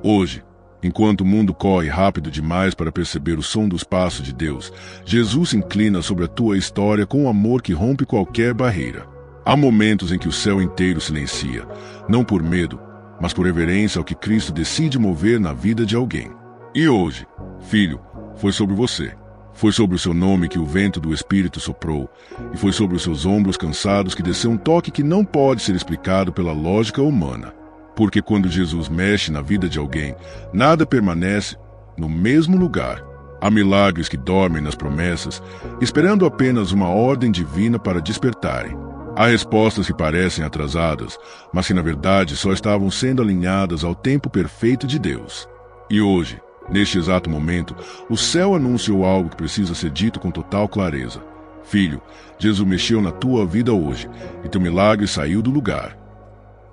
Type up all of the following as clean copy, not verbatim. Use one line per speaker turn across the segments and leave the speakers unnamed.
Hoje, enquanto o mundo corre rápido demais para perceber o som dos passos de Deus, Jesus se inclina sobre a tua história com um amor que rompe qualquer barreira. Há momentos em que o céu inteiro silencia, não por medo, mas por reverência ao que Cristo decide mover na vida de alguém. E hoje, filho, foi sobre você. Foi sobre o seu nome que o vento do Espírito soprou, e foi sobre os seus ombros cansados que desceu um toque que não pode ser explicado pela lógica humana. Porque quando Jesus mexe na vida de alguém, nada permanece no mesmo lugar. Há milagres que dormem nas promessas, esperando apenas uma ordem divina para despertarem. Há respostas que parecem atrasadas, mas que na verdade só estavam sendo alinhadas ao tempo perfeito de Deus. E hoje, neste exato momento, o céu anunciou algo que precisa ser dito com total clareza. Filho, Jesus mexeu na tua vida hoje, e teu milagre saiu do lugar.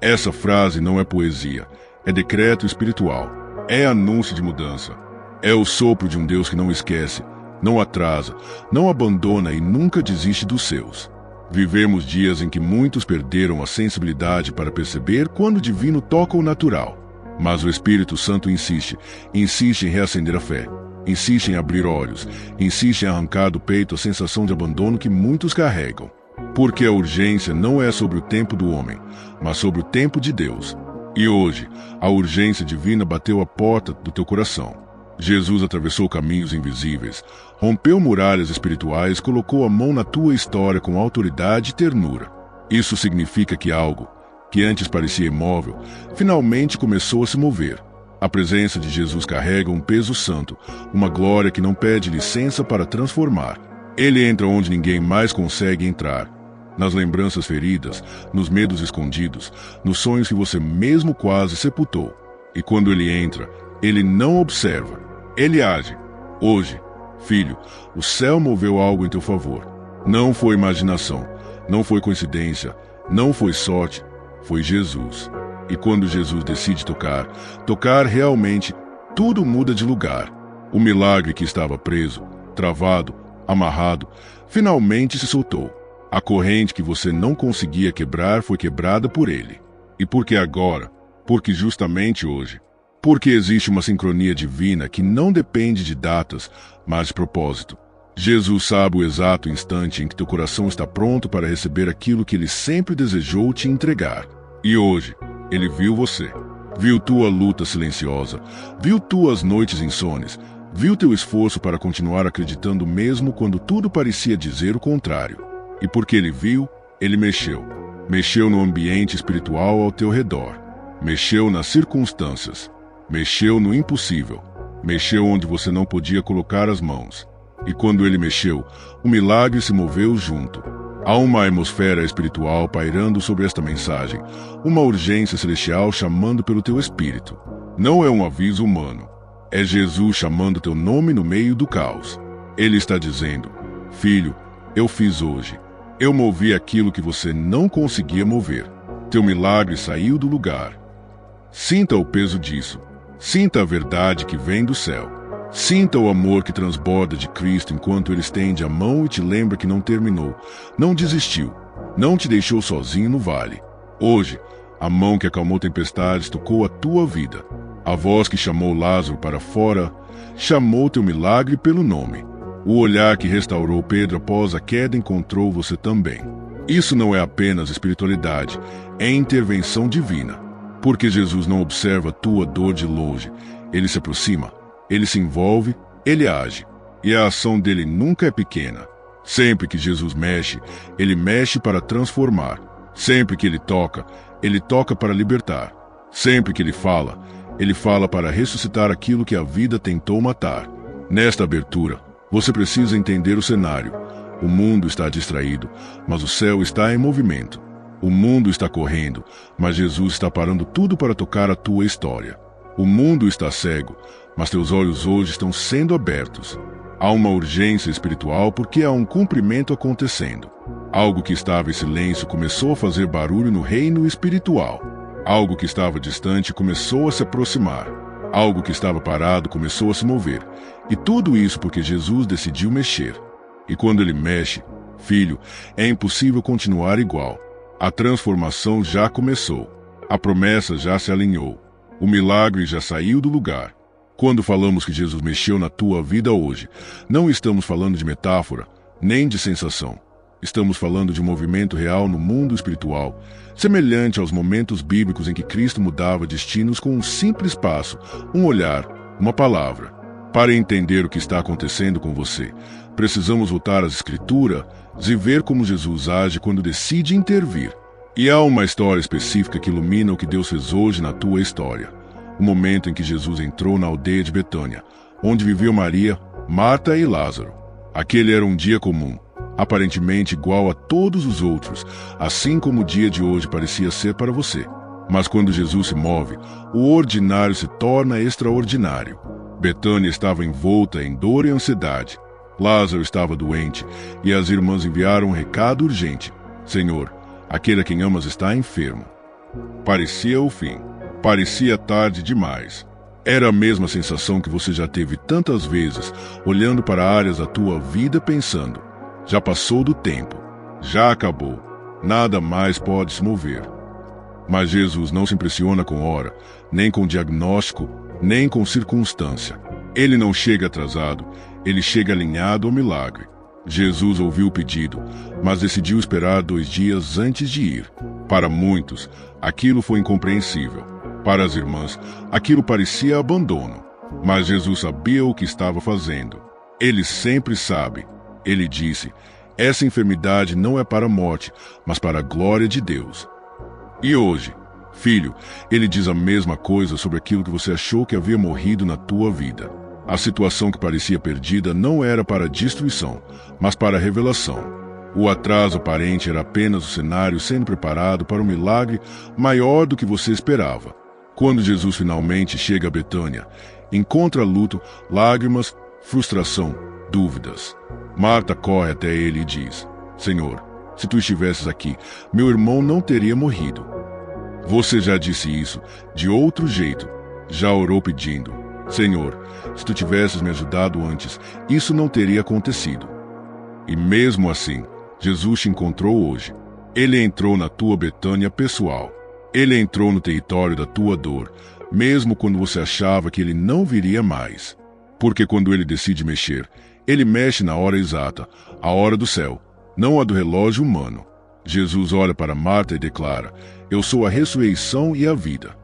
Essa frase não é poesia, é decreto espiritual, é anúncio de mudança. É o sopro de um Deus que não esquece, não atrasa, não abandona e nunca desiste dos seus. Vivemos dias em que muitos perderam a sensibilidade para perceber quando o divino toca o natural. Mas o Espírito Santo insiste em reacender a fé, insiste em abrir olhos, insiste em arrancar do peito a sensação de abandono que muitos carregam. Porque a urgência não é sobre o tempo do homem, mas sobre o tempo de Deus. E hoje, a urgência divina bateu a porta do teu coração. Jesus atravessou caminhos invisíveis, rompeu muralhas espirituais, colocou a mão na tua história com autoridade e ternura. Isso significa que algo, que antes parecia imóvel, finalmente começou a se mover. A presença de Jesus carrega um peso santo, uma glória que não pede licença para transformar. Ele entra onde ninguém mais consegue entrar. Nas lembranças feridas, nos medos escondidos, nos sonhos que você mesmo quase sepultou. E quando ele entra, ele não observa, ele age. Hoje, filho, o céu moveu algo em teu favor. Não foi imaginação, não foi coincidência, não foi sorte, foi Jesus. E quando Jesus decide tocar realmente, tudo muda de lugar. O milagre que estava preso, travado, amarrado, finalmente se soltou. A corrente que você não conseguia quebrar foi quebrada por ele. E por que agora? Porque justamente hoje. Porque existe uma sincronia divina que não depende de datas, mas de propósito. Jesus sabe o exato instante em que teu coração está pronto para receber aquilo que ele sempre desejou te entregar. E hoje, ele viu você. Viu tua luta silenciosa. Viu tuas noites insones. Viu teu esforço para continuar acreditando mesmo quando tudo parecia dizer o contrário. E porque ele viu, ele mexeu. Mexeu no ambiente espiritual ao teu redor. Mexeu nas circunstâncias. Mexeu no impossível. Mexeu onde você não podia colocar as mãos. E quando ele mexeu, o milagre se moveu junto. Há uma atmosfera espiritual pairando sobre esta mensagem. Uma urgência celestial chamando pelo teu espírito. Não é um aviso humano. É Jesus chamando teu nome no meio do caos. Ele está dizendo: filho, eu fiz hoje. Eu movi aquilo que você não conseguia mover. Teu milagre saiu do lugar. Sinta o peso disso. Sinta a verdade que vem do céu. Sinta o amor que transborda de Cristo enquanto ele estende a mão e te lembra que não terminou, não desistiu, não te deixou sozinho no vale. Hoje, a mão que acalmou tempestades tocou a tua vida. A voz que chamou Lázaro para fora chamou teu milagre pelo nome. O olhar que restaurou Pedro após a queda encontrou você também. Isso não é apenas espiritualidade, é intervenção divina. Porque Jesus não observa a tua dor de longe. Ele se aproxima, ele se envolve, ele age. E a ação dele nunca é pequena. Sempre que Jesus mexe, ele mexe para transformar. Sempre que ele toca para libertar. Sempre que ele fala para ressuscitar aquilo que a vida tentou matar. Nesta abertura, você precisa entender o cenário. O mundo está distraído, mas o céu está em movimento. O mundo está correndo, mas Jesus está parando tudo para tocar a tua história. O mundo está cego, mas teus olhos hoje estão sendo abertos. Há uma urgência espiritual porque há um cumprimento acontecendo. Algo que estava em silêncio começou a fazer barulho no reino espiritual. Algo que estava distante começou a se aproximar. Algo que estava parado começou a se mover. E tudo isso porque Jesus decidiu mexer. E quando ele mexe, filho, é impossível continuar igual. A transformação já começou. A promessa já se alinhou. O milagre já saiu do lugar. Quando falamos que Jesus mexeu na tua vida hoje, não estamos falando de metáfora, nem de sensação. Estamos falando de um movimento real no mundo espiritual, semelhante aos momentos bíblicos em que Cristo mudava destinos com um simples passo, um olhar, uma palavra. Para entender o que está acontecendo com você, precisamos voltar às Escrituras e ver como Jesus age quando decide intervir. E há uma história específica que ilumina o que Deus fez hoje na tua história. O momento em que Jesus entrou na aldeia de Betânia, onde viviam Maria, Marta e Lázaro. Aquele era um dia comum, aparentemente igual a todos os outros, assim como o dia de hoje parecia ser para você. Mas quando Jesus se move, o ordinário se torna extraordinário. Betânia estava envolta em dor e ansiedade. Lázaro estava doente, e as irmãs enviaram um recado urgente. Senhor, aquele a quem amas está enfermo. Parecia o fim. Parecia tarde demais. Era a mesma sensação que você já teve tantas vezes, olhando para áreas da tua vida pensando: já passou do tempo, já acabou, nada mais pode se mover. Mas Jesus não se impressiona com hora, nem com diagnóstico, nem com circunstância. Ele não chega atrasado, ele chega alinhado ao milagre. Jesus ouviu o pedido, mas decidiu esperar 2 dias antes de ir. Para muitos, aquilo foi incompreensível. Para as irmãs, aquilo parecia abandono. Mas Jesus sabia o que estava fazendo. Ele sempre sabe. Ele disse: essa enfermidade não é para a morte, mas para a glória de Deus. E hoje, filho, ele diz a mesma coisa sobre aquilo que você achou que havia morrido na tua vida. A situação que parecia perdida não era para a destruição, mas para a revelação. O atraso aparente era apenas o cenário sendo preparado para um milagre maior do que você esperava. Quando Jesus finalmente chega a Betânia, encontra luto, lágrimas, frustração, dúvidas. Marta corre até ele e diz: Senhor, se tu estivesses aqui, meu irmão não teria morrido. Você já disse isso de outro jeito. Já orou pedindo: Senhor, se tu tivesses me ajudado antes, isso não teria acontecido. E mesmo assim, Jesus te encontrou hoje. Ele entrou na tua Betânia pessoal. Ele entrou no território da tua dor, mesmo quando você achava que ele não viria mais. Porque quando ele decide mexer, ele mexe na hora exata, a hora do céu, não a do relógio humano. Jesus olha para Marta e declara: eu sou a ressurreição e a vida.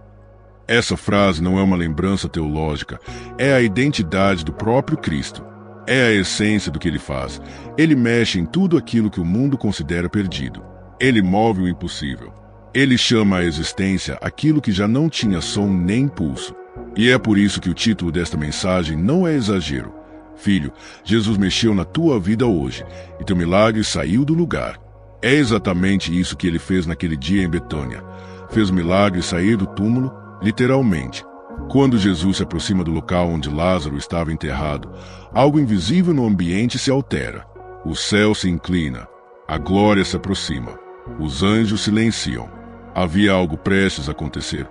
Essa frase não é uma lembrança teológica, é a identidade do próprio Cristo. É a essência do que ele faz. Ele mexe em tudo aquilo que o mundo considera perdido. Ele move o impossível. Ele chama à existência aquilo que já não tinha som nem pulso. E é por isso que o título desta mensagem não é exagero. Filho, Jesus mexeu na tua vida hoje, e teu milagre saiu do lugar. É exatamente isso que ele fez naquele dia em Betânia. Fez o milagre sair do túmulo, literalmente. Quando Jesus se aproxima do local onde Lázaro estava enterrado, algo invisível no ambiente se altera. O céu se inclina. A glória se aproxima. Os anjos silenciam. Havia algo prestes a acontecer.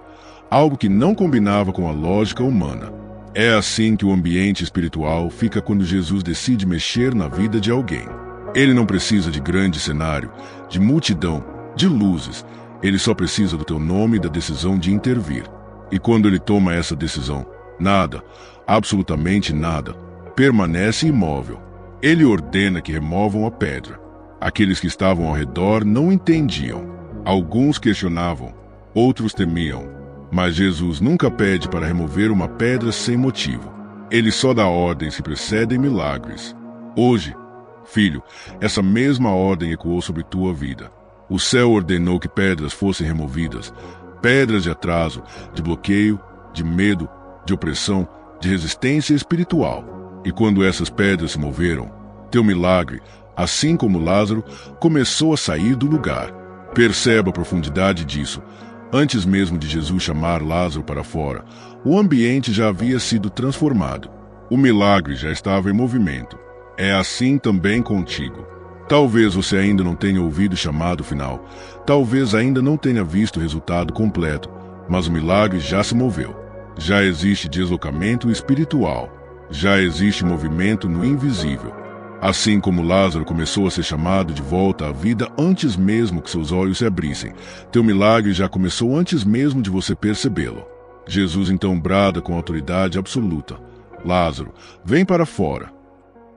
Algo que não combinava com a lógica humana. É assim que o ambiente espiritual fica quando Jesus decide mexer na vida de alguém. Ele não precisa de grande cenário, de multidão, de luzes. Ele só precisa do teu nome e da decisão de intervir. E quando ele toma essa decisão, nada, absolutamente nada, permanece imóvel. Ele ordena que removam a pedra. Aqueles que estavam ao redor não entendiam. Alguns questionavam, outros temiam. Mas Jesus nunca pede para remover uma pedra sem motivo. Ele só dá ordens que precedem milagres. Hoje, filho, essa mesma ordem ecoou sobre tua vida. O céu ordenou que pedras fossem removidas. Pedras de atraso, de bloqueio, de medo, de opressão, de resistência espiritual. E quando essas pedras se moveram, teu milagre, assim como Lázaro, começou a sair do lugar. Perceba a profundidade disso. Antes mesmo de Jesus chamar Lázaro para fora, o ambiente já havia sido transformado. O milagre já estava em movimento. É assim também contigo. Talvez você ainda não tenha ouvido o chamado final. Talvez ainda não tenha visto o resultado completo. Mas o milagre já se moveu. Já existe deslocamento espiritual. Já existe movimento no invisível. Assim como Lázaro começou a ser chamado de volta à vida antes mesmo que seus olhos se abrissem, teu milagre já começou antes mesmo de você percebê-lo. Jesus então brada com autoridade absoluta: Lázaro, vem para fora.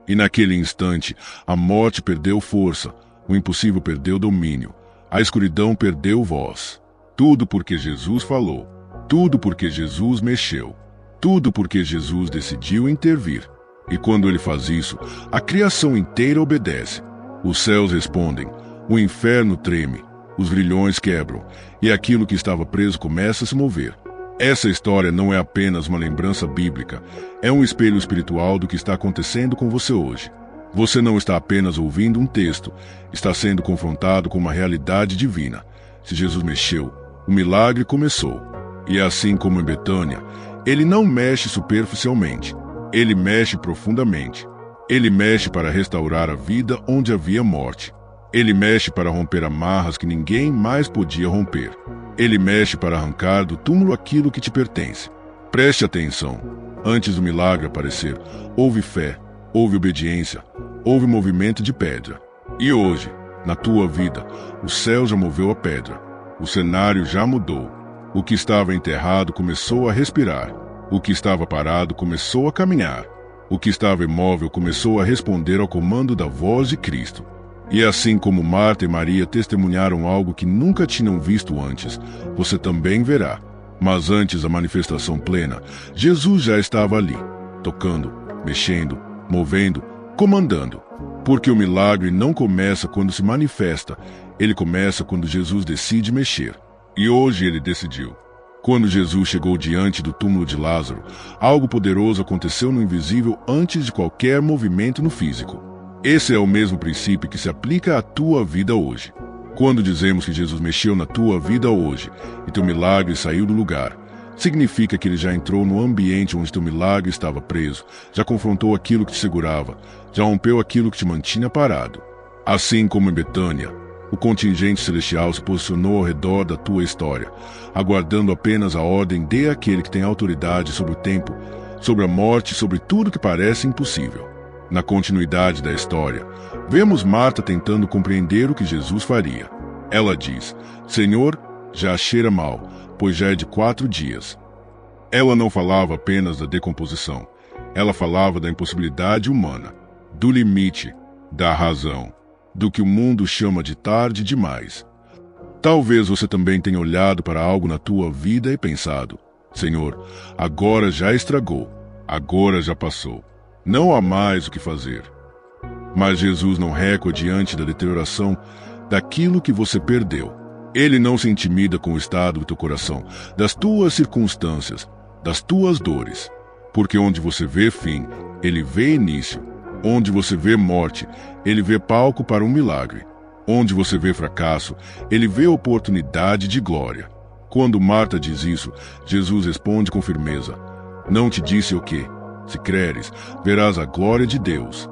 E naquele instante, a morte perdeu força, o impossível perdeu domínio, a escuridão perdeu voz. Tudo porque Jesus falou, tudo porque Jesus mexeu, tudo porque Jesus decidiu intervir. E quando ele faz isso, a criação inteira obedece. Os céus respondem, o inferno treme, os grilhões quebram, e aquilo que estava preso começa a se mover. Essa história não é apenas uma lembrança bíblica, é um espelho espiritual do que está acontecendo com você hoje. Você não está apenas ouvindo um texto, está sendo confrontado com uma realidade divina. Se Jesus mexeu, o milagre começou. E assim como em Betânia, ele não mexe superficialmente, ele mexe profundamente. Ele mexe para restaurar a vida onde havia morte. Ele mexe para romper amarras que ninguém mais podia romper. Ele mexe para arrancar do túmulo aquilo que te pertence. Preste atenção. Antes do milagre aparecer, houve fé, houve obediência, houve movimento de pedra. E hoje, na tua vida, o céu já moveu a pedra. O cenário já mudou. O que estava enterrado começou a respirar. O que estava parado começou a caminhar. O que estava imóvel começou a responder ao comando da voz de Cristo. E assim como Marta e Maria testemunharam algo que nunca tinham visto antes, você também verá. Mas antes da manifestação plena, Jesus já estava ali, tocando, mexendo, movendo, comandando. Porque o milagre não começa quando se manifesta, ele começa quando Jesus decide mexer. E hoje ele decidiu. Quando Jesus chegou diante do túmulo de Lázaro, algo poderoso aconteceu no invisível antes de qualquer movimento no físico. Esse é o mesmo princípio que se aplica à tua vida hoje. Quando dizemos que Jesus mexeu na tua vida hoje e teu milagre saiu do lugar, significa que ele já entrou no ambiente onde teu milagre estava preso, já confrontou aquilo que te segurava, já rompeu aquilo que te mantinha parado. Assim como em Betânia, o contingente celestial se posicionou ao redor da tua história, aguardando apenas a ordem de aquele que tem autoridade sobre o tempo, sobre a morte, sobre tudo que parece impossível. Na continuidade da história, vemos Marta tentando compreender o que Jesus faria. Ela diz, Senhor, já cheira mal, pois já é de 4 dias. Ela não falava apenas da decomposição. Ela falava da impossibilidade humana, do limite, da razão, do que o mundo chama de tarde demais. Talvez você também tenha olhado para algo na tua vida e pensado, Senhor, agora já estragou, agora já passou. Não há mais o que fazer. Mas Jesus não recua diante da deterioração daquilo que você perdeu. Ele não se intimida com o estado do teu coração, das tuas circunstâncias, das tuas dores. Porque onde você vê fim, ele vê início. Onde você vê morte, ele vê palco para um milagre. Onde você vê fracasso, ele vê oportunidade de glória. Quando Marta diz isso, Jesus responde com firmeza, não te disse o quê? Se creres, verás a glória de Deus.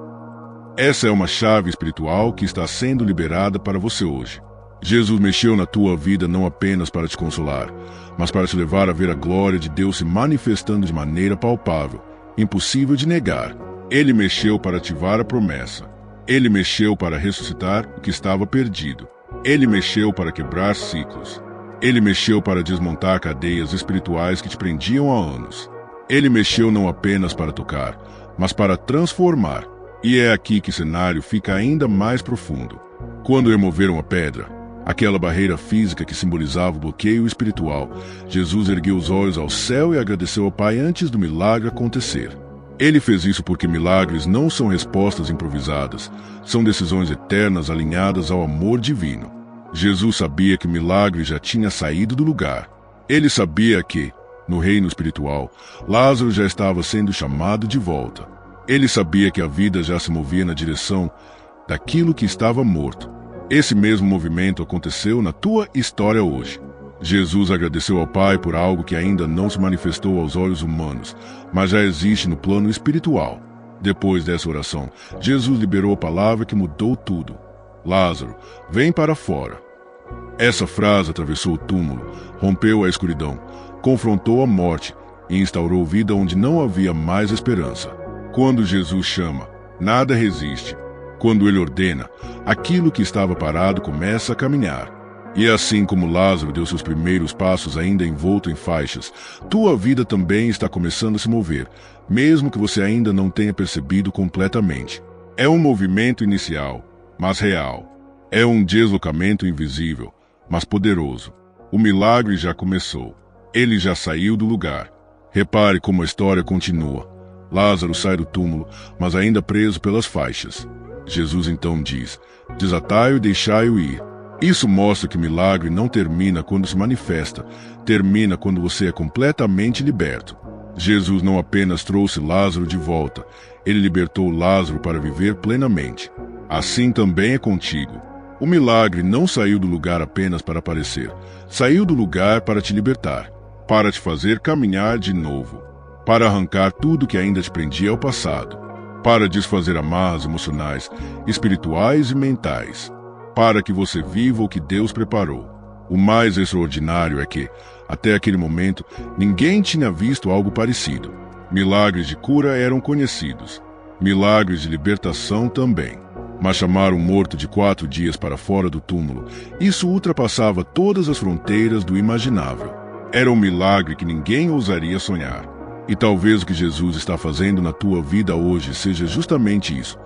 Essa é uma chave espiritual que está sendo liberada para você hoje. Jesus mexeu na tua vida não apenas para te consolar, mas para te levar a ver a glória de Deus se manifestando de maneira palpável, impossível de negar. Ele mexeu para ativar a promessa. Ele mexeu para ressuscitar o que estava perdido. Ele mexeu para quebrar ciclos. Ele mexeu para desmontar cadeias espirituais que te prendiam há anos. Ele mexeu não apenas para tocar, mas para transformar. E é aqui que o cenário fica ainda mais profundo. Quando removeram a pedra, aquela barreira física que simbolizava o bloqueio espiritual, Jesus ergueu os olhos ao céu e agradeceu ao Pai antes do milagre acontecer. Ele fez isso porque milagres não são respostas improvisadas, são decisões eternas alinhadas ao amor divino. Jesus sabia que o milagre já tinha saído do lugar. Ele sabia que, no reino espiritual, Lázaro já estava sendo chamado de volta. Ele sabia que a vida já se movia na direção daquilo que estava morto. Esse mesmo movimento aconteceu na tua história hoje. Jesus agradeceu ao Pai por algo que ainda não se manifestou aos olhos humanos, mas já existe no plano espiritual. Depois dessa oração, Jesus liberou a palavra que mudou tudo. Lázaro, vem para fora. Essa frase atravessou o túmulo, rompeu a escuridão, confrontou a morte e instaurou vida onde não havia mais esperança. Quando Jesus chama, nada resiste. Quando ele ordena, aquilo que estava parado começa a caminhar. E assim como Lázaro deu seus primeiros passos ainda envolto em faixas, tua vida também está começando a se mover, mesmo que você ainda não tenha percebido completamente. É um movimento inicial, mas real. É um deslocamento invisível, mas poderoso. O milagre já começou. Ele já saiu do lugar. Repare como a história continua. Lázaro sai do túmulo, mas ainda preso pelas faixas. Jesus então diz: desatai-o e deixai-o ir. Isso mostra que o milagre não termina quando se manifesta, termina quando você é completamente liberto. Jesus não apenas trouxe Lázaro de volta, ele libertou Lázaro para viver plenamente. Assim também é contigo. O milagre não saiu do lugar apenas para aparecer, saiu do lugar para te libertar, para te fazer caminhar de novo, para arrancar tudo que ainda te prendia ao passado, para desfazer amarras emocionais, espirituais e mentais, para que você viva o que Deus preparou. O mais extraordinário é que, até aquele momento, ninguém tinha visto algo parecido. Milagres de cura eram conhecidos, milagres de libertação também. Mas chamar um morto de 4 dias para fora do túmulo, isso ultrapassava todas as fronteiras do imaginável. Era um milagre que ninguém ousaria sonhar. E talvez o que Jesus está fazendo na tua vida hoje seja justamente isso.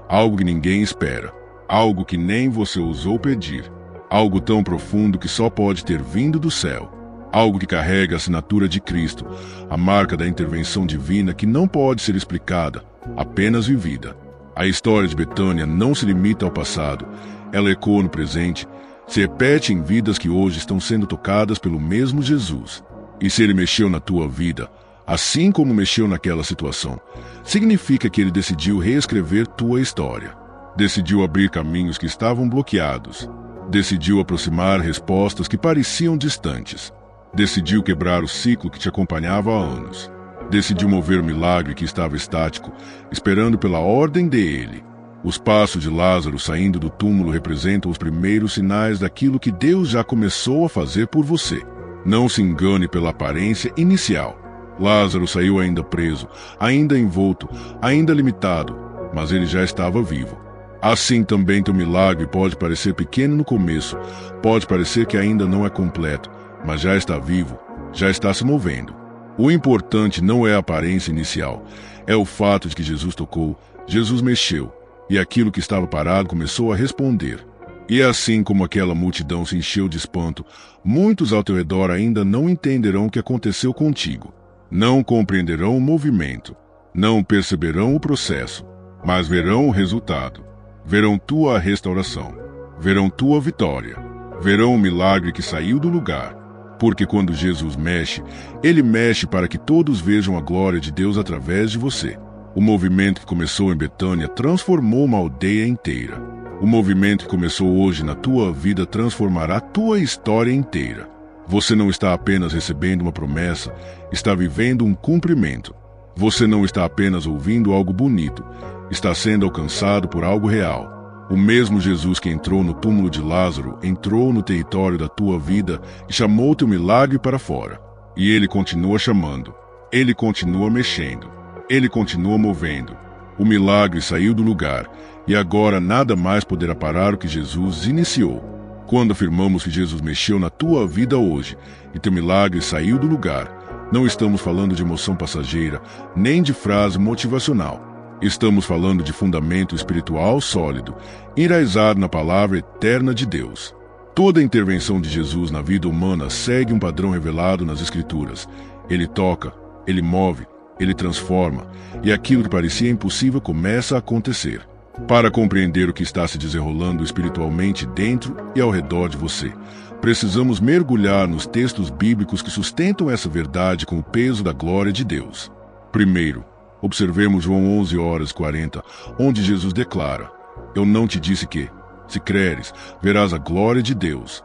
Algo que ninguém espera. Algo que nem você ousou pedir. Algo tão profundo que só pode ter vindo do céu. Algo que carrega a assinatura de Cristo, a marca da intervenção divina que não pode ser explicada, apenas vivida. A história de Betânia não se limita ao passado. Ela ecoa no presente, se repete em vidas que hoje estão sendo tocadas pelo mesmo Jesus. E se ele mexeu na tua vida, assim como mexeu naquela situação, significa que ele decidiu reescrever tua história. Decidiu abrir caminhos que estavam bloqueados. Decidiu aproximar respostas que pareciam distantes. Decidiu quebrar o ciclo que te acompanhava há anos. Decidiu mover o milagre que estava estático, esperando pela ordem dele. Os passos de Lázaro saindo do túmulo representam os primeiros sinais daquilo que Deus já começou a fazer por você. Não se engane pela aparência inicial. Lázaro saiu ainda preso, ainda envolto, ainda limitado, mas ele já estava vivo. Assim também teu milagre pode parecer pequeno no começo, pode parecer que ainda não é completo, mas já está vivo, já está se movendo. O importante não é a aparência inicial, é o fato de que Jesus tocou, Jesus mexeu, e aquilo que estava parado começou a responder. E assim como aquela multidão se encheu de espanto, muitos ao teu redor ainda não entenderão o que aconteceu contigo. Não compreenderão o movimento, não perceberão o processo, mas verão o resultado. Verão tua restauração, verão tua vitória, verão o milagre que saiu do lugar. Porque quando Jesus mexe, ele mexe para que todos vejam a glória de Deus através de você. O movimento que começou em Betânia transformou uma aldeia inteira. O movimento que começou hoje na tua vida transformará tua história inteira. Você não está apenas recebendo uma promessa, está vivendo um cumprimento. Você não está apenas ouvindo algo bonito, está sendo alcançado por algo real. O mesmo Jesus que entrou no túmulo de Lázaro entrou no território da tua vida e chamou teu milagre para fora. E ele continua chamando, ele continua mexendo, ele continua movendo. O milagre saiu do lugar e agora nada mais poderá parar o que Jesus iniciou. Quando afirmamos que Jesus mexeu na tua vida hoje e teu milagre saiu do lugar, não estamos falando de emoção passageira, nem de frase motivacional. Estamos falando de fundamento espiritual sólido, enraizado na palavra eterna de Deus. Toda a intervenção de Jesus na vida humana segue um padrão revelado nas Escrituras. Ele toca, ele move, ele transforma, e aquilo que parecia impossível começa a acontecer. Para compreender o que está se desenrolando espiritualmente dentro e ao redor de você, precisamos mergulhar nos textos bíblicos que sustentam essa verdade com o peso da glória de Deus. Primeiro, observemos João 11:40, onde Jesus declara: Eu não te disse que, se creres, verás a glória de Deus.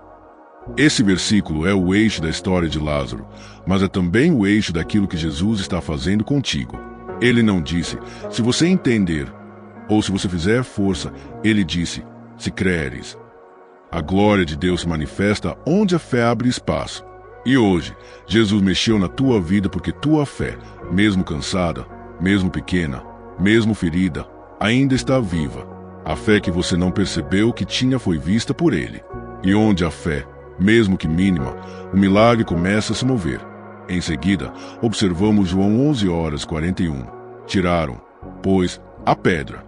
Esse versículo é o eixo da história de Lázaro, mas é também o eixo daquilo que Jesus está fazendo contigo. Ele não disse, se você entender, ou se você fizer força, ele disse, se creres. A glória de Deus se manifesta onde a fé abre espaço. E hoje, Jesus mexeu na tua vida porque tua fé, mesmo cansada, mesmo pequena, mesmo ferida, ainda está viva. A fé que você não percebeu que tinha foi vista por ele. E onde há fé, mesmo que mínima, o milagre começa a se mover. Em seguida, observamos João 11:41. Tiraram, pois, a pedra.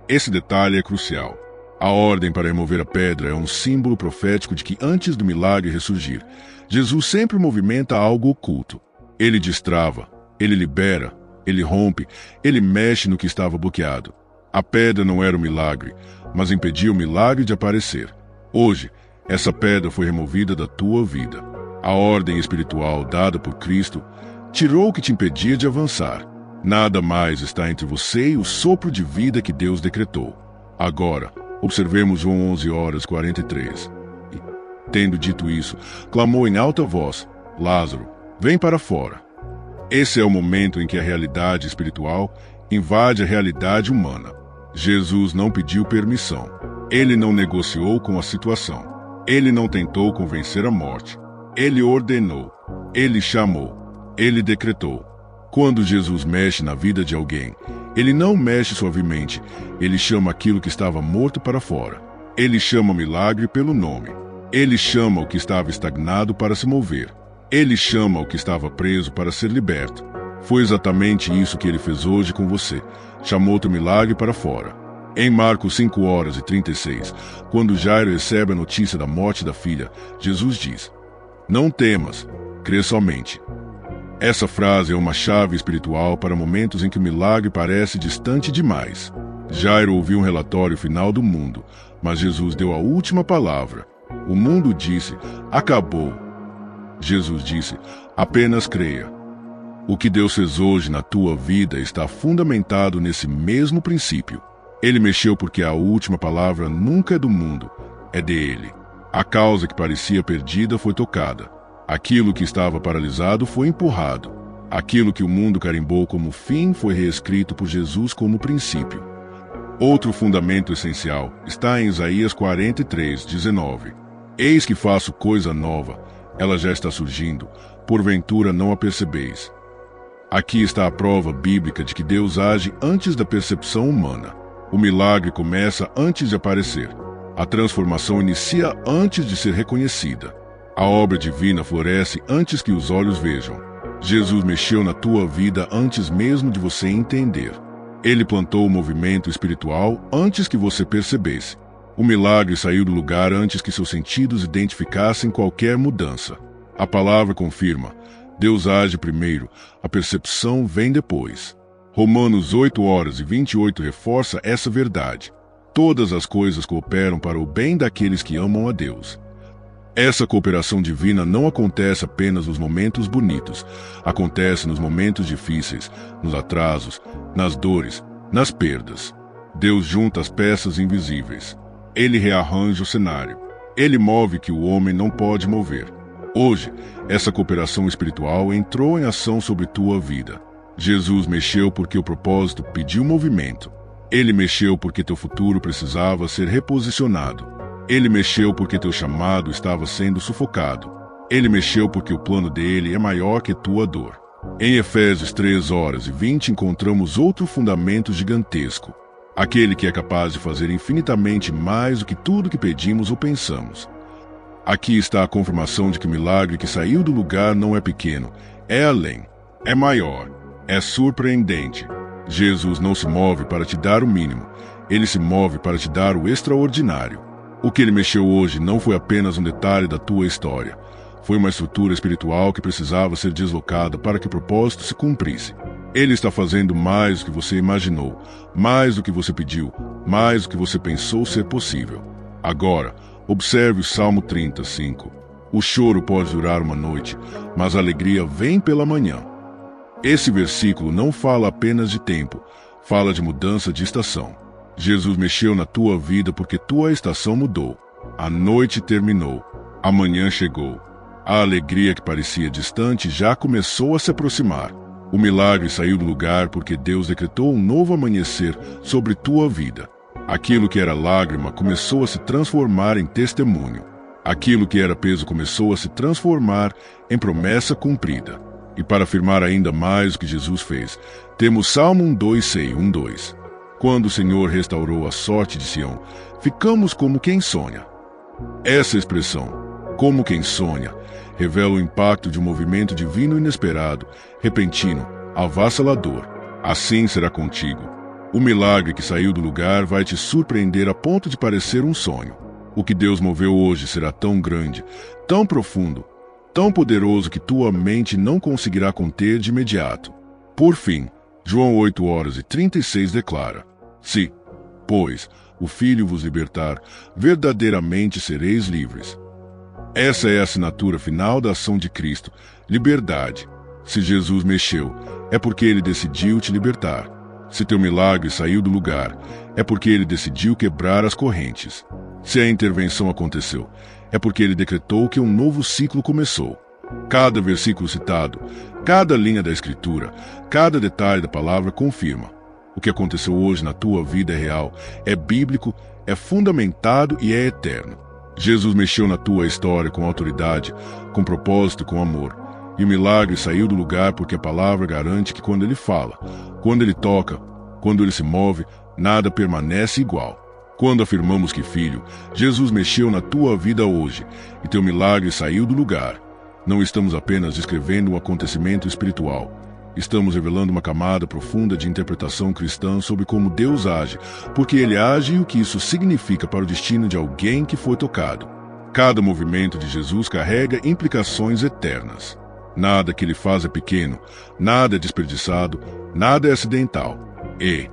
Esse detalhe é crucial. A ordem para remover a pedra é um símbolo profético de que antes do milagre ressurgir, Jesus sempre movimenta algo oculto. Ele destrava, ele libera, ele rompe, ele mexe no que estava bloqueado. A pedra não era o milagre, mas impedia o milagre de aparecer. Hoje, essa pedra foi removida da tua vida. A ordem espiritual dada por Cristo tirou o que te impedia de avançar. Nada mais está entre você e o sopro de vida que Deus decretou. Agora, observemos João 11:43. E, tendo dito isso, clamou em alta voz: Lázaro, vem para fora. Esse é o momento em que a realidade espiritual invade a realidade humana. Jesus não pediu permissão. Ele não negociou com a situação. Ele não tentou convencer a morte. Ele ordenou. Ele chamou. Ele decretou. Quando Jesus mexe na vida de alguém, ele não mexe suavemente. Ele chama aquilo que estava morto para fora. Ele chama o milagre pelo nome. Ele chama o que estava estagnado para se mover. Ele chama o que estava preso para ser liberto. Foi exatamente isso que ele fez hoje com você. Chamou teu milagre para fora. Em Marcos 5:36, quando Jairo recebe a notícia da morte da filha, Jesus diz: Não temas, crê somente. Essa frase é uma chave espiritual para momentos em que o milagre parece distante demais. Jairo ouviu um relatório final do mundo, mas Jesus deu a última palavra. O mundo disse: acabou. Jesus disse: apenas creia. O que Deus fez hoje na tua vida está fundamentado nesse mesmo princípio. Ele mexeu porque a última palavra nunca é do mundo, é dele. A causa que parecia perdida foi tocada. Aquilo que estava paralisado foi empurrado. Aquilo que o mundo carimbou como fim foi reescrito por Jesus como princípio. Outro fundamento essencial está em Isaías 43:19. Eis que faço coisa nova, ela já está surgindo, porventura não a percebeis. Aqui está a prova bíblica de que Deus age antes da percepção humana. O milagre começa antes de aparecer. A transformação inicia antes de ser reconhecida. A obra divina floresce antes que os olhos vejam. Jesus mexeu na tua vida antes mesmo de você entender. Ele plantou o movimento espiritual antes que você percebesse. O milagre saiu do lugar antes que seus sentidos identificassem qualquer mudança. A palavra confirma: Deus age primeiro, a percepção vem depois. Romanos 8:28 reforça essa verdade. Todas as coisas cooperam para o bem daqueles que amam a Deus. Essa cooperação divina não acontece apenas nos momentos bonitos. Acontece nos momentos difíceis, nos atrasos, nas dores, nas perdas. Deus junta as peças invisíveis. Ele rearranja o cenário. Ele move o que o homem não pode mover. Hoje, essa cooperação espiritual entrou em ação sobre tua vida. Jesus mexeu porque o propósito pediu movimento. Ele mexeu porque teu futuro precisava ser reposicionado. Ele mexeu porque teu chamado estava sendo sufocado. Ele mexeu porque o plano dele é maior que tua dor. Em Efésios 3:20 encontramos outro fundamento gigantesco. Aquele que é capaz de fazer infinitamente mais do que tudo que pedimos ou pensamos. Aqui está a confirmação de que o milagre que saiu do lugar não é pequeno, é além, é maior, é surpreendente. Jesus não se move para te dar o mínimo, ele se move para te dar o extraordinário. O que ele mexeu hoje não foi apenas um detalhe da tua história. Foi uma estrutura espiritual que precisava ser deslocada para que o propósito se cumprisse. Ele está fazendo mais do que você imaginou, mais do que você pediu, mais do que você pensou ser possível. Agora, observe o Salmo 35. O choro pode durar uma noite, mas a alegria vem pela manhã. Esse versículo não fala apenas de tempo, fala de mudança de estação. Jesus mexeu na tua vida porque tua estação mudou. A noite terminou, a manhã chegou. A alegria que parecia distante já começou a se aproximar. O milagre saiu do lugar porque Deus decretou um novo amanhecer sobre tua vida. Aquilo que era lágrima começou a se transformar em testemunho. Aquilo que era peso começou a se transformar em promessa cumprida. E para afirmar ainda mais o que Jesus fez, temos Salmo 1:2. Quando o Senhor restaurou a sorte de Sião, ficamos como quem sonha. Essa expressão, como quem sonha, revela o impacto de um movimento divino inesperado, repentino, avassalador. Assim será contigo. O milagre que saiu do lugar vai te surpreender a ponto de parecer um sonho. O que Deus moveu hoje será tão grande, tão profundo, tão poderoso que tua mente não conseguirá conter de imediato. Por fim, João 8:36 declara: Se, pois, o Filho vos libertar, verdadeiramente sereis livres. Essa é a assinatura final da ação de Cristo, liberdade. Se Jesus mexeu, é porque ele decidiu te libertar. Se teu milagre saiu do lugar, é porque ele decidiu quebrar as correntes. Se a intervenção aconteceu, é porque ele decretou que um novo ciclo começou. Cada versículo citado, cada linha da Escritura, cada detalhe da palavra confirma. O que aconteceu hoje na tua vida é real, é bíblico, é fundamentado e é eterno. Jesus mexeu na tua história com autoridade, com propósito e com amor. E o milagre saiu do lugar porque a palavra garante que quando ele fala, quando ele toca, quando ele se move, nada permanece igual. Quando afirmamos que, filho, Jesus mexeu na tua vida hoje e teu milagre saiu do lugar, não estamos apenas descrevendo um acontecimento espiritual. Estamos revelando uma camada profunda de interpretação cristã sobre como Deus age, porque ele age e o que isso significa para o destino de alguém que foi tocado. Cada movimento de Jesus carrega implicações eternas. Nada que ele faz é pequeno, nada é desperdiçado, nada é acidental. E,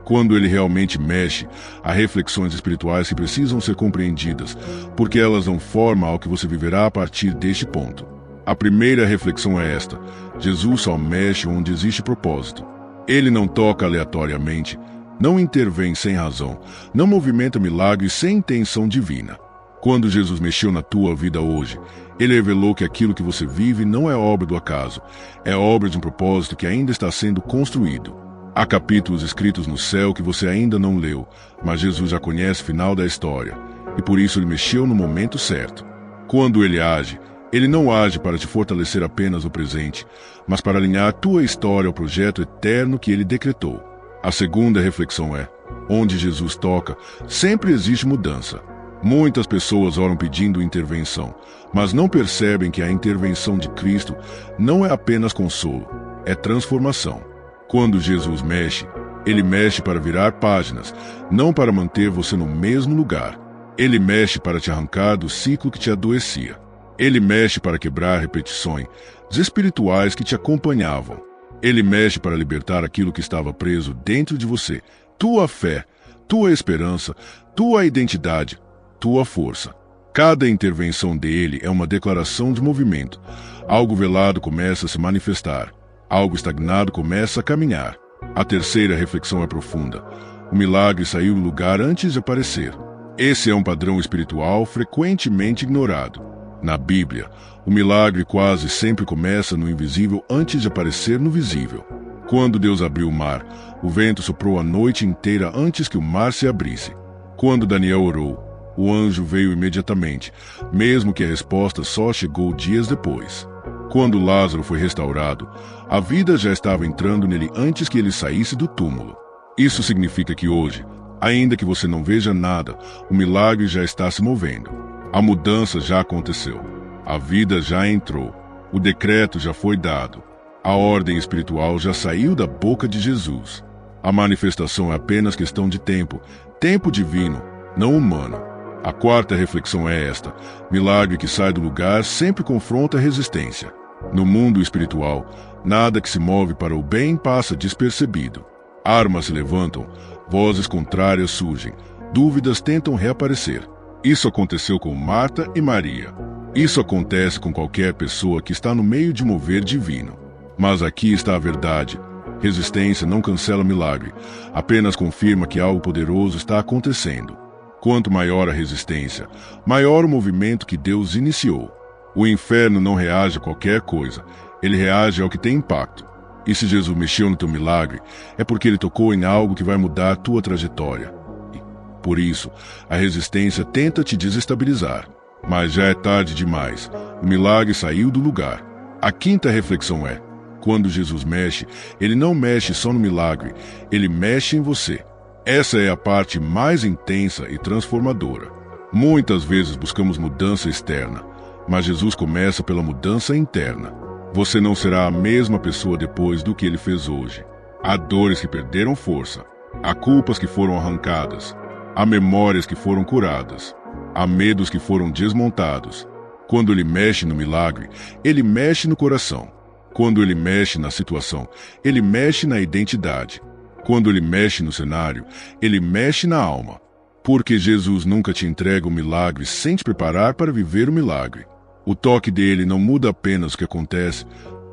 quando ele realmente mexe, há reflexões espirituais que precisam ser compreendidas, porque elas dão forma ao que você viverá a partir deste ponto. A primeira reflexão é esta: Jesus só mexe onde existe propósito. Ele não toca aleatoriamente, não intervém sem razão, não movimenta milagres sem intenção divina. Quando Jesus mexeu na tua vida hoje, ele revelou que aquilo que você vive não é obra do acaso, é obra de um propósito que ainda está sendo construído. Há capítulos escritos no céu que você ainda não leu, mas Jesus já conhece o final da história, e por isso ele mexeu no momento certo. Quando ele age, ele não age para te fortalecer apenas no presente, mas para alinhar tua história ao projeto eterno que ele decretou. A segunda reflexão é: onde Jesus toca, sempre existe mudança. Muitas pessoas oram pedindo intervenção, mas não percebem que a intervenção de Cristo não é apenas consolo, é transformação. Quando Jesus mexe, ele mexe para virar páginas, não para manter você no mesmo lugar. Ele mexe para te arrancar do ciclo que te adoecia. Ele mexe para quebrar repetições espirituais que te acompanhavam. Ele mexe para libertar aquilo que estava preso dentro de você, tua fé, tua esperança, tua identidade, tua força. Cada intervenção dele é uma declaração de movimento. Algo velado começa a se manifestar. Algo estagnado começa a caminhar. A terceira reflexão é profunda. O milagre saiu do lugar antes de aparecer. Esse é um padrão espiritual frequentemente ignorado. Na Bíblia, o milagre quase sempre começa no invisível antes de aparecer no visível. Quando Deus abriu o mar, o vento soprou a noite inteira antes que o mar se abrisse. Quando Daniel orou, o anjo veio imediatamente, mesmo que a resposta só chegou dias depois. Quando Lázaro foi restaurado, a vida já estava entrando nele antes que ele saísse do túmulo. Isso significa que hoje, ainda que você não veja nada, o milagre já está se movendo. A mudança já aconteceu. A vida já entrou. O decreto já foi dado. A ordem espiritual já saiu da boca de Jesus. A manifestação é apenas questão de tempo, tempo divino, não humano. A quarta reflexão é esta: milagre que sai do lugar sempre confronta resistência. No mundo espiritual, nada que se move para o bem passa despercebido. Armas se levantam, vozes contrárias surgem, dúvidas tentam reaparecer. Isso aconteceu com Marta e Maria. Isso acontece com qualquer pessoa que está no meio de mover divino. Mas aqui está a verdade. Resistência não cancela milagre, apenas confirma que algo poderoso está acontecendo. Quanto maior a resistência, maior o movimento que Deus iniciou. O inferno não reage a qualquer coisa, ele reage ao que tem impacto. E se Jesus mexeu no teu milagre, é porque ele tocou em algo que vai mudar a tua trajetória. E, por isso, a resistência tenta te desestabilizar. Mas já é tarde demais, o milagre saiu do lugar. A quinta reflexão é: quando Jesus mexe, ele não mexe só no milagre, ele mexe em você. Essa é a parte mais intensa e transformadora. Muitas vezes buscamos mudança externa, mas Jesus começa pela mudança interna. Você não será a mesma pessoa depois do que ele fez hoje. Há dores que perderam força, há culpas que foram arrancadas, há memórias que foram curadas, há medos que foram desmontados. Quando ele mexe no milagre, ele mexe no coração. Quando ele mexe na situação, ele mexe na identidade. Quando ele mexe no cenário, ele mexe na alma. Porque Jesus nunca te entrega o milagre sem te preparar para viver o milagre. O toque dele não muda apenas o que acontece,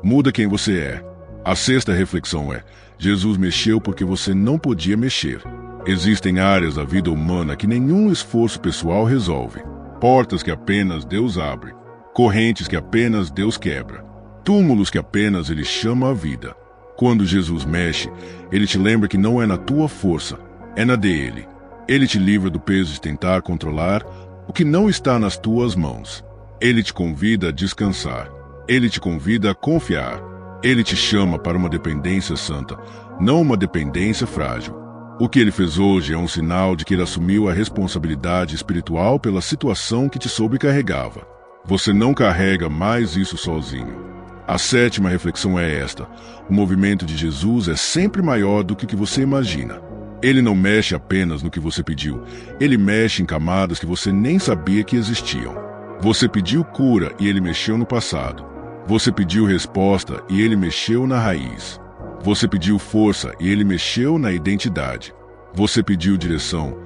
muda quem você é. A sexta reflexão é: Jesus mexeu porque você não podia mexer. Existem áreas da vida humana que nenhum esforço pessoal resolve. Portas que apenas Deus abre. Correntes que apenas Deus quebra. Túmulos que apenas Ele chama à vida. Quando Jesus mexe, Ele te lembra que não é na tua força, é na dele. Ele te livra do peso de tentar controlar o que não está nas tuas mãos. Ele te convida a descansar. Ele te convida a confiar. Ele te chama para uma dependência santa, não uma dependência frágil. O que ele fez hoje é um sinal de que ele assumiu a responsabilidade espiritual pela situação que te sobrecarregava. Você não carrega mais isso sozinho. A sétima reflexão é esta: o movimento de Jesus é sempre maior do que o que você imagina. Ele não mexe apenas no que você pediu, ele mexe em camadas que você nem sabia que existiam. Você pediu cura e ele mexeu no passado. Você pediu resposta e ele mexeu na raiz. Você pediu força e ele mexeu na identidade. Você pediu direção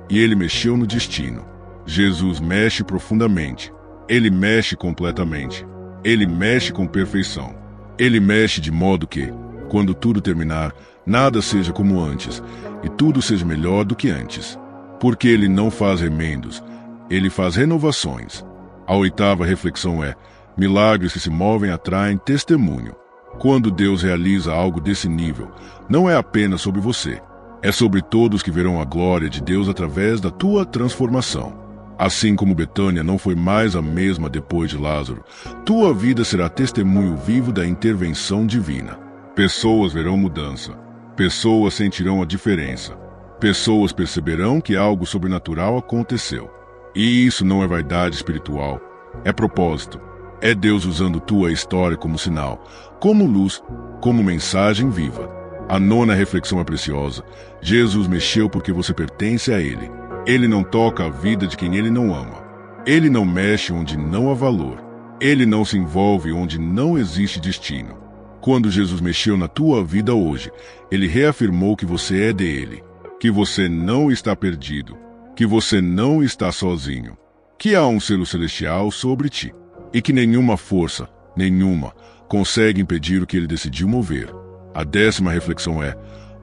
e ele mexeu no destino. Jesus mexe profundamente. Ele mexe completamente. Ele mexe com perfeição. Ele mexe de modo que, quando tudo terminar, nada seja como antes, e tudo seja melhor do que antes. Porque ele não faz remendos, ele faz renovações. A oitava reflexão é: milagres que se movem atraem testemunho. Quando Deus realiza algo desse nível, não é apenas sobre você, é sobre todos que verão a glória de Deus através da tua transformação. Assim como Betânia não foi mais a mesma depois de Lázaro, tua vida será testemunho vivo da intervenção divina. Pessoas verão mudança. Pessoas sentirão a diferença. Pessoas perceberão que algo sobrenatural aconteceu. E isso não é vaidade espiritual, é propósito. É Deus usando tua história como sinal, como luz, como mensagem viva. A nona reflexão é preciosa. Jesus mexeu porque você pertence a Ele. Ele não toca a vida de quem Ele não ama. Ele não mexe onde não há valor. Ele não se envolve onde não existe destino. Quando Jesus mexeu na tua vida hoje, Ele reafirmou que você é dele, que você não está perdido, que você não está sozinho, que há um selo celestial sobre ti e que nenhuma força, nenhuma, consegue impedir o que Ele decidiu mover. A décima reflexão é: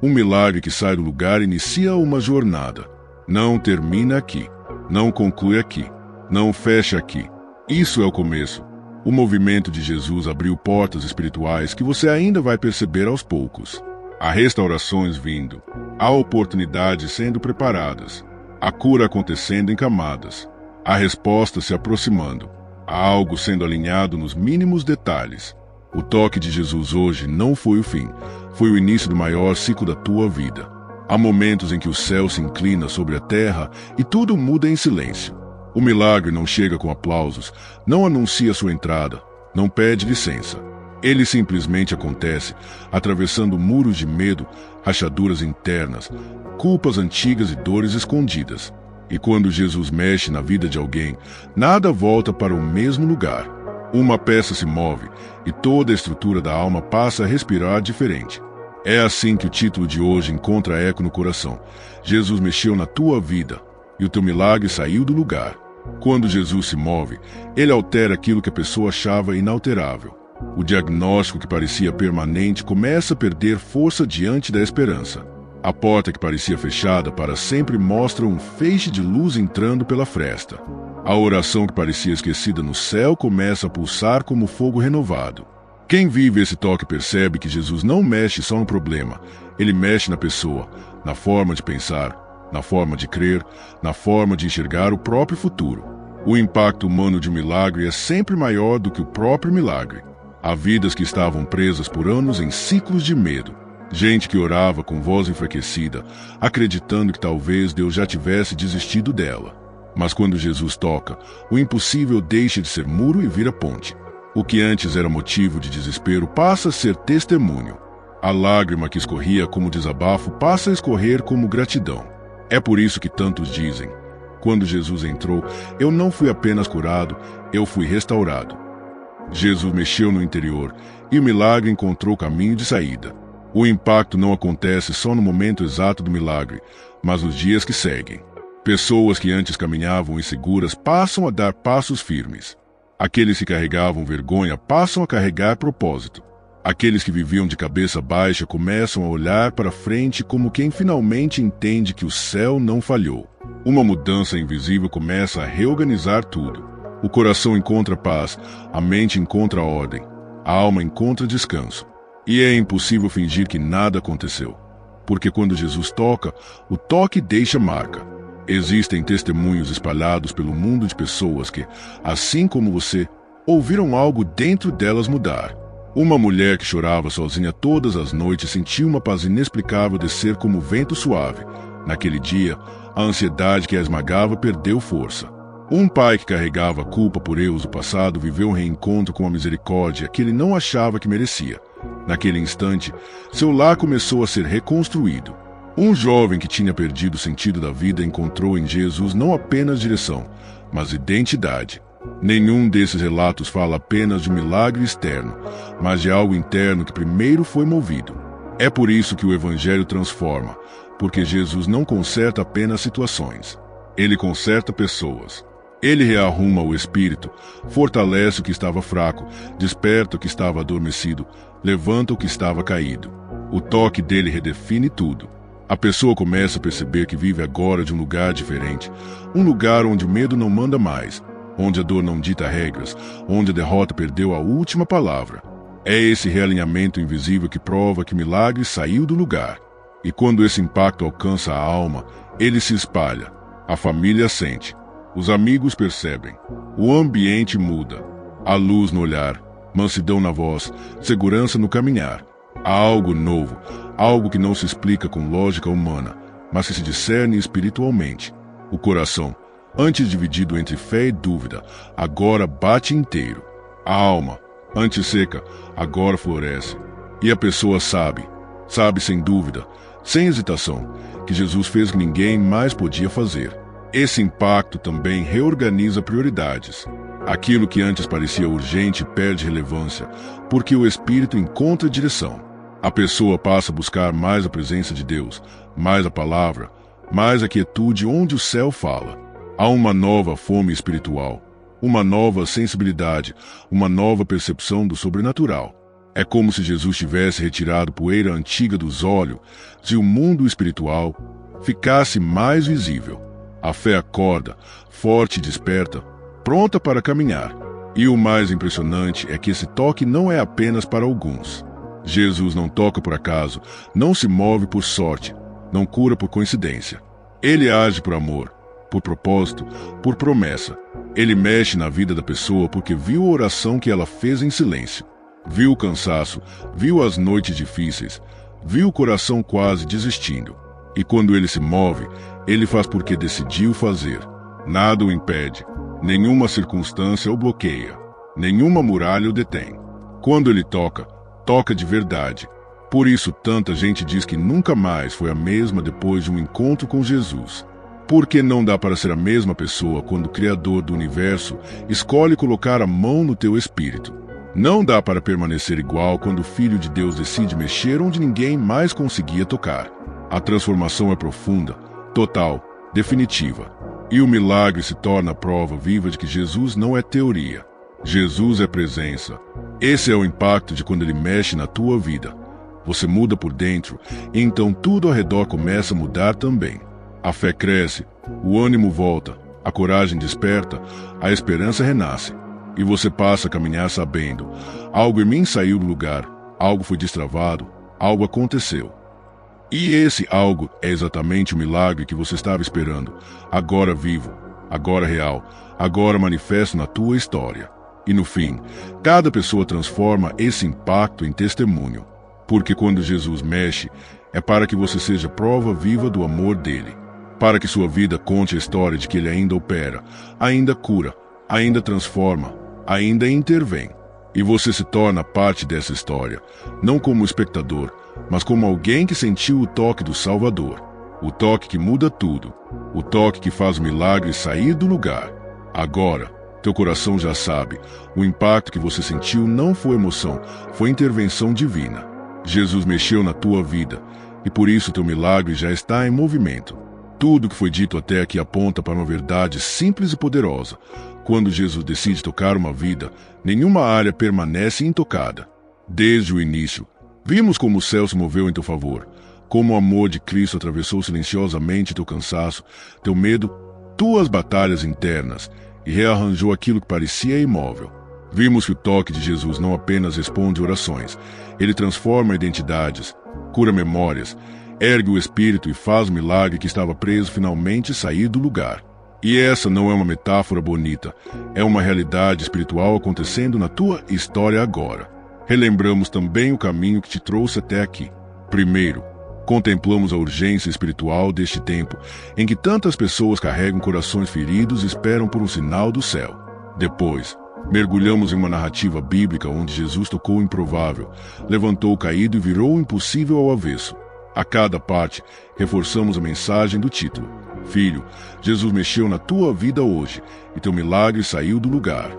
um milagre que sai do lugar inicia uma jornada. Não termina aqui, não conclui aqui, não fecha aqui. Isso é o começo. O movimento de Jesus abriu portas espirituais que você ainda vai perceber aos poucos. Há restaurações vindo, há oportunidades sendo preparadas, há cura acontecendo em camadas, há respostas se aproximando, há algo sendo alinhado nos mínimos detalhes. O toque de Jesus hoje não foi o fim, foi o início do maior ciclo da tua vida. Há momentos em que o céu se inclina sobre a terra e tudo muda em silêncio. O milagre não chega com aplausos, não anuncia sua entrada, não pede licença. Ele simplesmente acontece, atravessando muros de medo, rachaduras internas, culpas antigas e dores escondidas. E quando Jesus mexe na vida de alguém, nada volta para o mesmo lugar. Uma peça se move e toda a estrutura da alma passa a respirar diferente. É assim que o título de hoje encontra eco no coração. Jesus mexeu na tua vida e o teu milagre saiu do lugar. Quando Jesus se move, ele altera aquilo que a pessoa achava inalterável. O diagnóstico que parecia permanente começa a perder força diante da esperança. A porta que parecia fechada para sempre mostra um feixe de luz entrando pela fresta. A oração que parecia esquecida no céu começa a pulsar como fogo renovado. Quem vive esse toque percebe que Jesus não mexe só no problema, ele mexe na pessoa, na forma de pensar, na forma de crer, na forma de enxergar o próprio futuro. O impacto humano de um milagre é sempre maior do que o próprio milagre. Há vidas que estavam presas por anos em ciclos de medo. Gente que orava com voz enfraquecida, acreditando que talvez Deus já tivesse desistido dela. Mas quando Jesus toca, o impossível deixa de ser muro e vira ponte. O que antes era motivo de desespero passa a ser testemunho. A lágrima que escorria como desabafo passa a escorrer como gratidão. É por isso que tantos dizem: quando Jesus entrou, eu não fui apenas curado, eu fui restaurado. Jesus mexeu no interior e o milagre encontrou caminho de saída. O impacto não acontece só no momento exato do milagre, mas nos dias que seguem. Pessoas que antes caminhavam inseguras passam a dar passos firmes. Aqueles que carregavam vergonha passam a carregar propósito. Aqueles que viviam de cabeça baixa começam a olhar para frente como quem finalmente entende que o céu não falhou. Uma mudança invisível começa a reorganizar tudo. O coração encontra paz, a mente encontra ordem, a alma encontra descanso. E é impossível fingir que nada aconteceu. Porque quando Jesus toca, o toque deixa marca. Existem testemunhos espalhados pelo mundo de pessoas que, assim como você, ouviram algo dentro delas mudar. Uma mulher que chorava sozinha todas as noites sentiu uma paz inexplicável descer como vento suave. Naquele dia, a ansiedade que a esmagava perdeu força. Um pai que carregava a culpa por erros do passado viveu um reencontro com a misericórdia que ele não achava que merecia. Naquele instante, seu lar começou a ser reconstruído. Um jovem que tinha perdido o sentido da vida encontrou em Jesus não apenas direção, mas identidade. Nenhum desses relatos fala apenas de um milagre externo, mas de algo interno que primeiro foi movido. É por isso que o Evangelho transforma, porque Jesus não conserta apenas situações. Ele conserta pessoas. Ele rearruma o espírito, fortalece o que estava fraco, desperta o que estava adormecido, levanta o que estava caído. O toque dele redefine tudo. A pessoa começa a perceber que vive agora de um lugar diferente, um lugar onde o medo não manda mais, onde a dor não dita regras, onde a derrota perdeu a última palavra. É esse realinhamento invisível que prova que o milagre saiu do lugar. E quando esse impacto alcança a alma, ele se espalha. A família sente. Os amigos percebem. O ambiente muda. Há luz no olhar, mansidão na voz, segurança no caminhar. Há algo novo, algo que não se explica com lógica humana, mas que se discerne espiritualmente. O coração, antes dividido entre fé e dúvida, agora bate inteiro. A alma, antes seca, agora floresce. E a pessoa sabe sem dúvida, sem hesitação, que Jesus fez o que ninguém mais podia fazer. Esse impacto também reorganiza prioridades. Aquilo que antes parecia urgente perde relevância, porque o Espírito encontra direção. A pessoa passa a buscar mais a presença de Deus, mais a palavra, mais a quietude onde o céu fala. Há uma nova fome espiritual, uma nova sensibilidade, uma nova percepção do sobrenatural. É como se Jesus tivesse retirado poeira antiga dos olhos e o mundo espiritual ficasse mais visível. A fé acorda, forte e desperta, pronta para caminhar. E o mais impressionante é que esse toque não é apenas para alguns. Jesus não toca por acaso, não se move por sorte, não cura por coincidência. Ele age por amor, por propósito, por promessa. Ele mexe na vida da pessoa porque viu a oração que ela fez em silêncio. Viu o cansaço, viu as noites difíceis, viu o coração quase desistindo. E quando ele se move, ele faz porque decidiu fazer. Nada o impede, nenhuma circunstância o bloqueia, nenhuma muralha o detém. Quando ele toca, toca de verdade. Por isso tanta gente diz que nunca mais foi a mesma depois de um encontro com Jesus. Porque não dá para ser a mesma pessoa quando o Criador do Universo escolhe colocar a mão no teu espírito. Não dá para permanecer igual quando o Filho de Deus decide mexer onde ninguém mais conseguia tocar. A transformação é profunda, total, definitiva. E o milagre se torna a prova viva de que Jesus não é teoria. Jesus é presença. Esse é o impacto de quando ele mexe na tua vida. Você muda por dentro, e então tudo ao redor começa a mudar também. A fé cresce, o ânimo volta, a coragem desperta, a esperança renasce. E você passa a caminhar sabendo: algo em mim saiu do lugar, algo foi destravado, algo aconteceu. E esse algo é exatamente o milagre que você estava esperando, agora vivo, agora real, agora manifesto na tua história. E no fim, cada pessoa transforma esse impacto em testemunho. Porque quando Jesus mexe, é para que você seja prova viva do amor dele. para que sua vida conte a história de que Ele ainda opera, ainda cura, ainda transforma, ainda intervém. E você se torna parte dessa história, não como espectador, mas como alguém que sentiu o toque do Salvador. O toque que muda tudo. O toque que faz o milagre sair do lugar. Agora, teu coração já sabe, o impacto que você sentiu não foi emoção, foi intervenção divina. Jesus mexeu na tua vida, e por isso teu milagre já está em movimento. Tudo que foi dito até aqui aponta para uma verdade simples e poderosa. Quando Jesus decide tocar uma vida, nenhuma área permanece intocada. Desde o início, vimos como o céu se moveu em teu favor, como o amor de Cristo atravessou silenciosamente teu cansaço, teu medo, tuas batalhas internas, e rearranjou aquilo que parecia imóvel. Vimos que o toque de Jesus não apenas responde orações, ele transforma identidades, cura memórias, ergue o espírito e faz o milagre que estava preso finalmente sair do lugar. E essa não é uma metáfora bonita, é uma realidade espiritual acontecendo na tua história agora. Relembramos também o caminho que te trouxe até aqui. Primeiro, contemplamos a urgência espiritual deste tempo, em que tantas pessoas carregam corações feridos e esperam por um sinal do céu. Depois, mergulhamos em uma narrativa bíblica onde Jesus tocou o improvável, levantou o caído e virou o impossível ao avesso. A cada parte, reforçamos a mensagem do título. Filho, Jesus mexeu na tua vida hoje, e teu milagre saiu do lugar.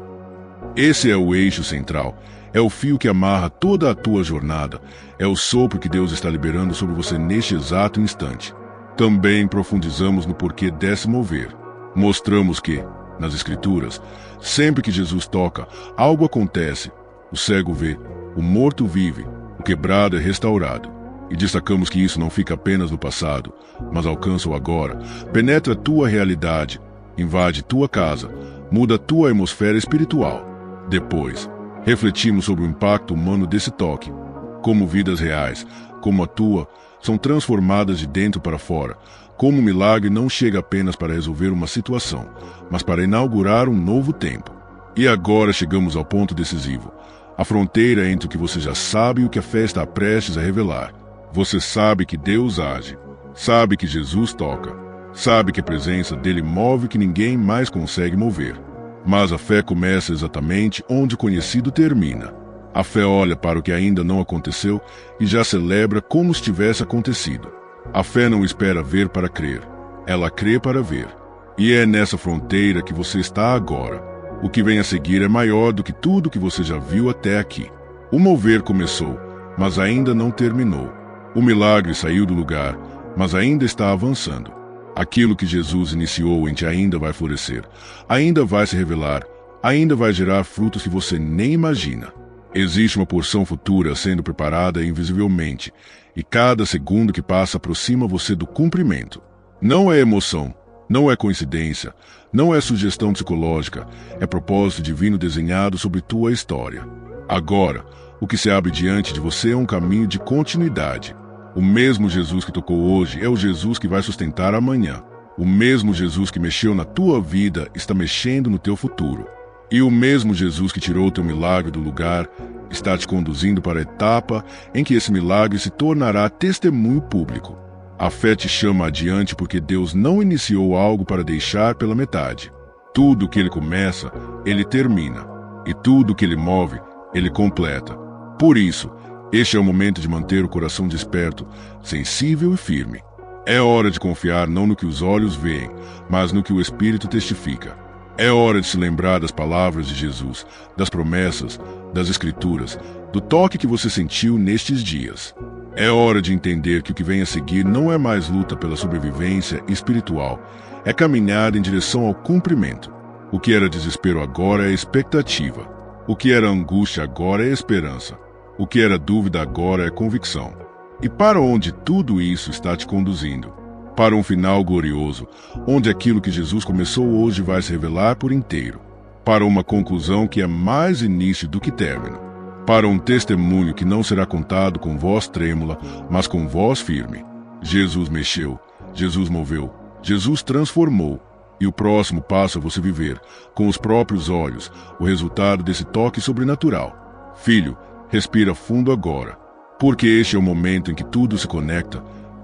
Esse é o eixo central, é o fio que amarra toda a tua jornada, é o sopro que Deus está liberando sobre você neste exato instante. Também profundizamos no porquê desse mover. Mostramos que, nas Escrituras, sempre que Jesus toca, algo acontece. O cego vê, o morto vive, o quebrado é restaurado. E destacamos que isso não fica apenas no passado, mas alcança o agora, penetra tua realidade, invade tua casa, muda tua atmosfera espiritual. Depois, refletimos sobre o impacto humano desse toque, como vidas reais, como a tua, são transformadas de dentro para fora, como o milagre não chega apenas para resolver uma situação, mas para inaugurar um novo tempo. E agora chegamos ao ponto decisivo, a fronteira entre o que você já sabe e o que a fé está prestes a revelar. Você sabe que Deus age, sabe que Jesus toca, sabe que a presença dele move o que ninguém mais consegue mover. Mas a fé começa exatamente onde o conhecido termina. A fé olha para o que ainda não aconteceu e já celebra como se tivesse acontecido. A fé não espera ver para crer, ela crê para ver. E é nessa fronteira que você está agora. O que vem a seguir é maior do que tudo que você já viu até aqui. O mover começou, mas ainda não terminou. O milagre saiu do lugar, mas ainda está avançando. Aquilo que Jesus iniciou em ti ainda vai florescer, ainda vai se revelar, ainda vai gerar frutos que você nem imagina. Existe uma porção futura sendo preparada invisivelmente, e cada segundo que passa aproxima você do cumprimento. Não é emoção, não é coincidência, não é sugestão psicológica, é propósito divino desenhado sobre tua história. Agora, o que se abre diante de você é um caminho de continuidade. O mesmo Jesus que tocou hoje é o Jesus que vai sustentar amanhã. O mesmo Jesus que mexeu na tua vida está mexendo no teu futuro. E o mesmo Jesus que tirou teu milagre do lugar está te conduzindo para a etapa em que esse milagre se tornará testemunho público. A fé te chama adiante porque Deus não iniciou algo para deixar pela metade. Tudo que Ele começa, Ele termina. E tudo que Ele move, Ele completa. Por isso, este é o momento de manter o coração desperto, sensível e firme. É hora de confiar não no que os olhos veem, mas no que o Espírito testifica. É hora de se lembrar das palavras de Jesus, das promessas, das Escrituras, do toque que você sentiu nestes dias. É hora de entender que o que vem a seguir não é mais luta pela sobrevivência espiritual, é caminhar em direção ao cumprimento. O que era desespero agora é expectativa. O que era angústia agora é esperança. O que era dúvida agora é convicção. E para onde tudo isso está te conduzindo? Para um final glorioso, onde aquilo que Jesus começou hoje vai se revelar por inteiro. Para uma conclusão que é mais início do que término. Para um testemunho que não será contado com voz trêmula, mas com voz firme. Jesus mexeu, Jesus moveu, Jesus transformou. E o próximo passo é você viver, com os próprios olhos, o resultado desse toque sobrenatural. Filho, respira fundo agora, porque este é o momento em que tudo se conecta,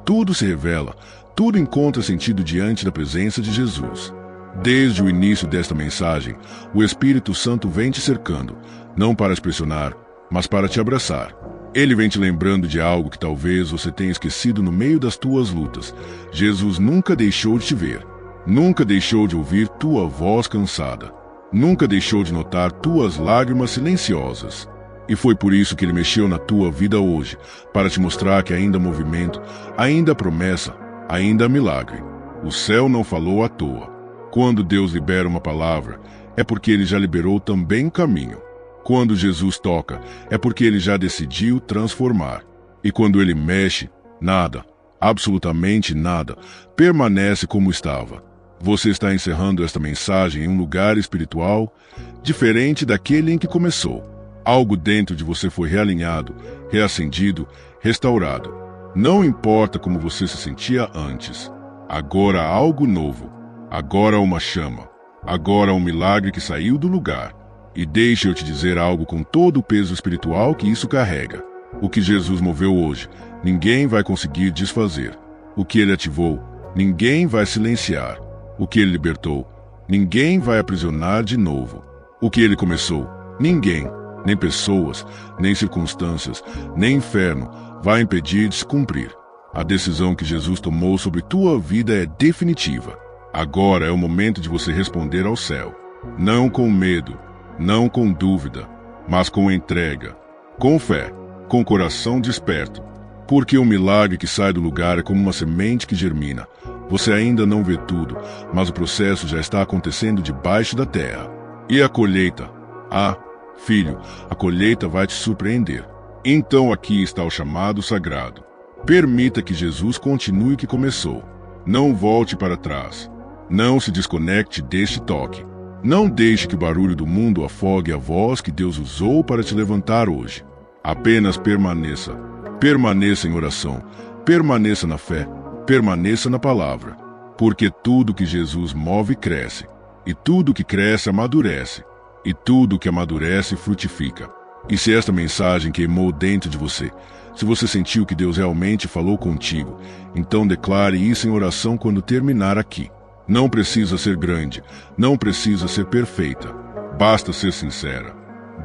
Tudo se revela, tudo encontra sentido diante da presença de Jesus. Desde o início desta mensagem, o Espírito Santo vem te cercando, não para te pressionar, mas para te abraçar. Ele vem te lembrando de algo que talvez você tenha esquecido no meio das tuas lutas. Jesus nunca deixou de te ver. Nunca deixou de ouvir tua voz cansada. Nunca deixou de notar tuas lágrimas silenciosas. E foi por isso que ele mexeu na tua vida hoje, para te mostrar que ainda há movimento, ainda há promessa, ainda há milagre. O céu não falou à toa. Quando Deus libera uma palavra, é porque ele já liberou também o caminho. Quando Jesus toca, é porque ele já decidiu transformar. E quando ele mexe, nada, absolutamente nada, permanece como estava. Você está encerrando esta mensagem em um lugar espiritual diferente daquele em que começou. Algo dentro de você foi realinhado, reacendido, restaurado. Não importa como você se sentia antes. Agora há algo novo. Agora há uma chama. Agora há um milagre que saiu do lugar. E deixe eu te dizer algo com todo o peso espiritual que isso carrega. O que Jesus moveu hoje, ninguém vai conseguir desfazer. O que ele ativou, ninguém vai silenciar. O que ele libertou, ninguém vai aprisionar de novo. O que ele começou, ninguém, nem pessoas, nem circunstâncias, nem inferno, vai impedir de se cumprir. A decisão que Jesus tomou sobre tua vida é definitiva. Agora é o momento de você responder ao céu. Não com medo, não com dúvida, mas com entrega, com fé, com coração desperto. Porque o milagre que sai do lugar é como uma semente que germina. Você ainda não vê tudo, mas o processo já está acontecendo debaixo da terra. E a colheita? Ah, filho, a colheita vai te surpreender. Então aqui está o chamado sagrado. Permita que Jesus continue o que começou. Não volte para trás. Não se desconecte deste toque. Não deixe que o barulho do mundo afogue a voz que Deus usou para te levantar hoje. Apenas permaneça. Permaneça em oração. Permaneça na fé. Permaneça na palavra. Porque tudo que Jesus move cresce. E tudo que cresce amadurece. E tudo que amadurece frutifica. E se esta mensagem queimou dentro de você, se você sentiu que Deus realmente falou contigo, então declare isso em oração quando terminar aqui. Não precisa ser grande, não precisa ser perfeita. Basta ser sincera.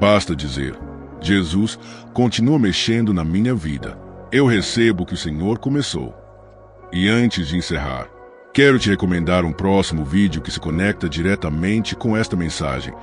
Basta dizer: Jesus, continua mexendo na minha vida. Eu recebo o que o Senhor começou. E antes de encerrar, quero te recomendar um próximo vídeo que se conecta diretamente com esta mensagem.